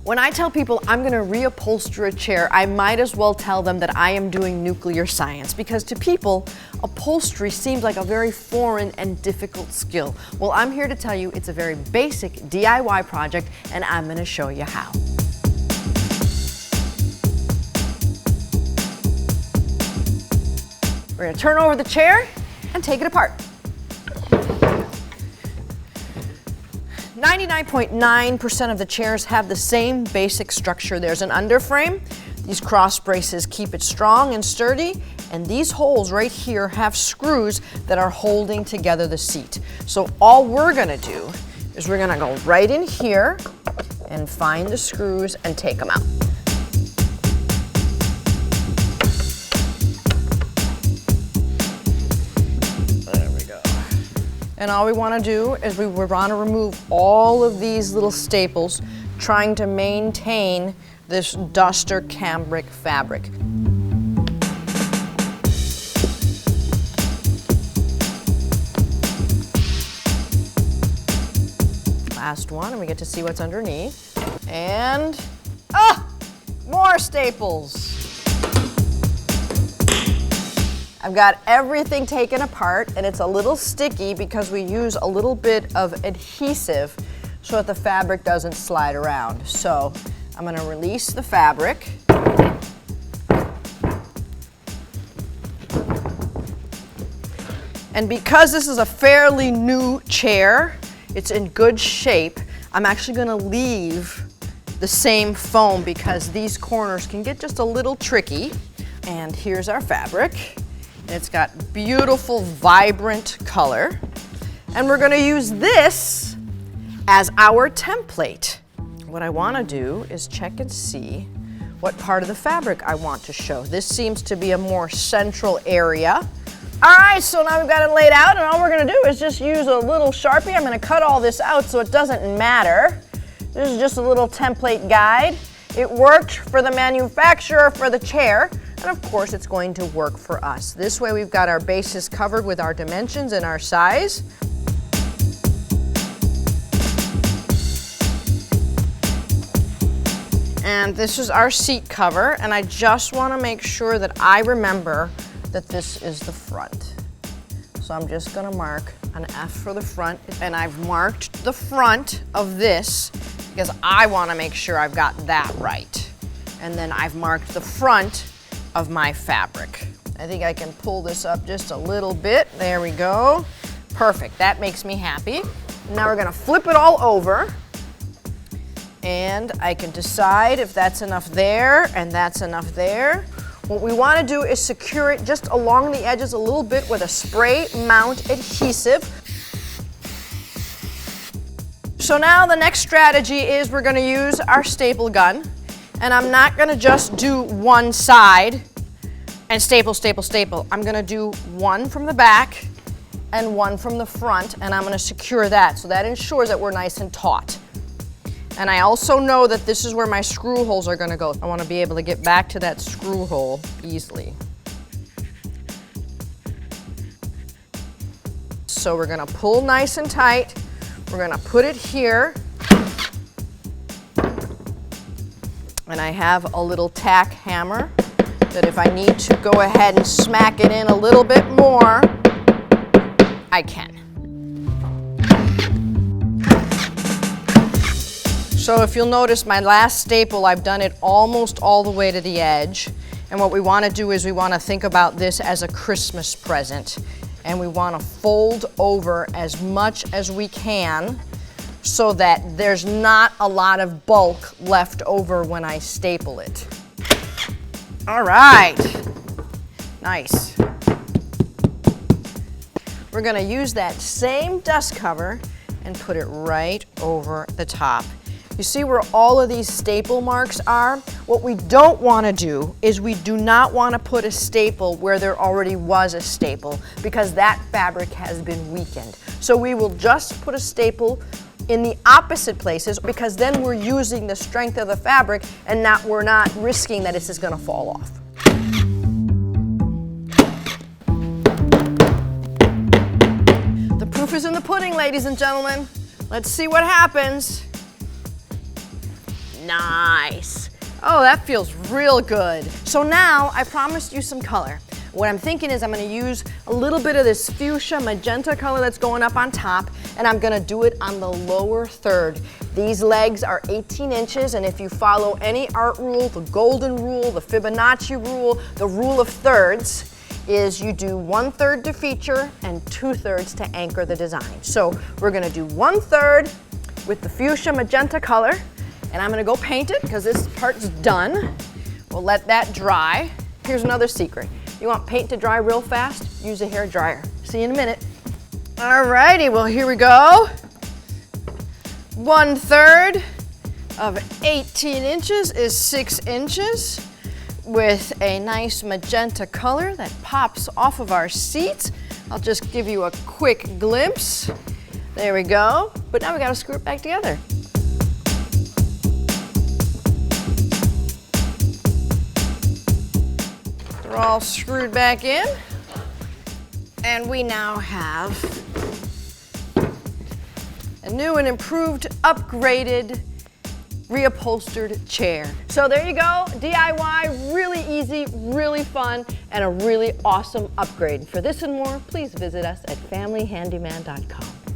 When I tell people I'm going to reupholster a chair, I might as well tell them that I am doing nuclear science, because to people, upholstery seems like a very foreign and difficult skill. Well, I'm here to tell you it's a very basic DIY project, and I'm going to show you how. We're going to turn over the chair and take it apart. 99.9% of the chairs have the same basic structure. There's an underframe. These cross braces keep it strong and sturdy, and these holes right here have screws that are holding together the seat. So all we're gonna do is we're gonna go right in here and find the screws and take them out. And all we want to do is we want to remove all of these little staples, trying to maintain this duster cambric fabric. Last one, and we get to see what's underneath. And, more staples. I've got everything taken apart, and it's a little sticky because we use a little bit of adhesive so that the fabric doesn't slide around. So I'm going to release the fabric. And because this is a fairly new chair, it's in good shape, I'm actually going to leave the same foam because these corners can get just a little tricky. And here's our fabric. It's got beautiful, vibrant color. And we're gonna use this as our template. What I wanna do is check and see what part of the fabric I want to show. This seems to be a more central area. All right, so now we've got it laid out, and all we're gonna do is just use a little Sharpie. I'm gonna cut all this out so it doesn't matter. This is just a little template guide. It worked for the manufacturer for the chair. And of course, it's going to work for us. This way we've got our bases covered with our dimensions and our size. And this is our seat cover, and I just want to make sure that I remember that this is the front. So I'm just going to mark an F for the front, and I've marked the front of this because I want to make sure I've got that right. And then I've marked the front of my fabric. I think I can pull this up just a little bit. There we go. Perfect, that makes me happy. Now we're gonna flip it all over, and I can decide if that's enough there and that's enough there. What we wanna do is secure it just along the edges a little bit with a spray mount adhesive. So now the next strategy is we're gonna use our staple gun. And I'm not gonna just do one side and staple, staple, staple. I'm gonna do one from the back and one from the front, and I'm gonna secure that. So that ensures that we're nice and taut. And I also know that this is where my screw holes are gonna go. I wanna be able to get back to that screw hole easily. So we're gonna pull nice and tight. We're gonna put it here. And I have a little tack hammer that if I need to go ahead and smack it in a little bit more, I can. So if you'll notice my last staple, I've done it almost all the way to the edge. And what we want to do is we want to think about this as a Christmas present. And we want to fold over as much as we can so that there's not a lot of bulk left over when I staple it. All right, nice. We're gonna use that same dust cover and put it right over the top. You see where all of these staple marks are? What we don't wanna do is we do not wanna put a staple where there already was a staple because that fabric has been weakened. So we will just put a staple in the opposite places because then we're using the strength of the fabric and we're not risking that it's just gonna fall off. The proof is in the pudding, ladies and gentlemen. Let's see what happens. Nice. Oh, that feels real good. So now I promised you some color. What I'm thinking is I'm gonna use a little bit of this fuchsia magenta color that's going up on top, and I'm gonna do it on the lower third. These legs are 18 inches, and if you follow any art rule, the golden rule, the Fibonacci rule, the rule of thirds, is you do 1/3 to feature and 2/3 to anchor the design. So we're gonna do 1/3 with the fuchsia magenta color, and I'm gonna go paint it because this part's done. We'll let that dry. Here's another secret. You want paint to dry real fast? Use a hair dryer. See you in a minute. Alrighty, well here we go. 1/3 of 18 inches is 6 inches with a nice magenta color that pops off of our seats. I'll just give you a quick glimpse. There we go. But now we gotta screw it back together. They're all screwed back in. And we now have a new and improved, upgraded, reupholstered chair. So there you go, DIY, really easy, really fun, and a really awesome upgrade. For this and more, please visit us at familyhandyman.com.